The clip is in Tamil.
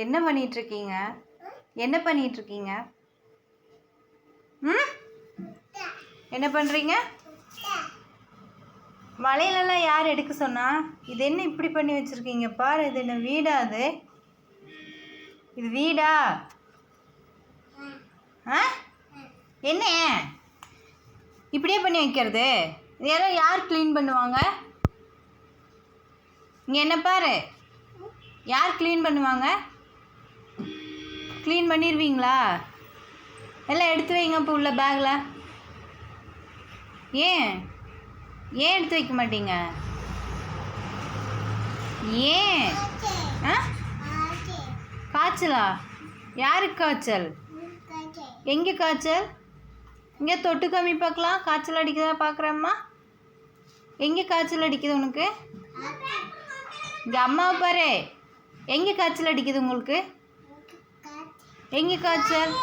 என்ன பண்ணிகிட்ருக்கீங்க? என்ன பண்ணிகிட்ருக்கீங்க? ம் என்ன பண்ணுறீங்க? வளையலெல்லாம் யார் எடுக்க சொன்னா? இது என்ன இப்படி பண்ணி வச்சுருக்கீங்க? பாரு, இது என்ன வீடா? இது வீடா? ஆ என்ன இப்படியே பண்ணி வைக்கிறது? இதெல்லாம் யார் க்ளீன் பண்ணுவாங்க? இங்கே என்ன பாரு, யார் க்ளீன் பண்ணுவாங்க? க்ளீன் பண்ணிடுவீங்களா? எல்லாம் எடுத்து வைங்க இப்போ உள்ள பேக்கில். ஏன் எடுத்து வைக்க மாட்டீங்க? ஏன்? ஆ காய்ச்சலா? யாருக்கு காய்ச்சல்? எங்கே காய்ச்சல்? இங்கே தொட்டு கம்மி பார்க்கலாம். காய்ச்சல் அடிக்குதா பார்க்குறேம்மா. எங்கே காய்ச்சல் அடிக்குது உனக்கு? இங்கே அம்மாவை பாரு. எங்கே காய்ச்சல் அடிக்குது உங்களுக்கு? எங்கே காய்ச்சல்?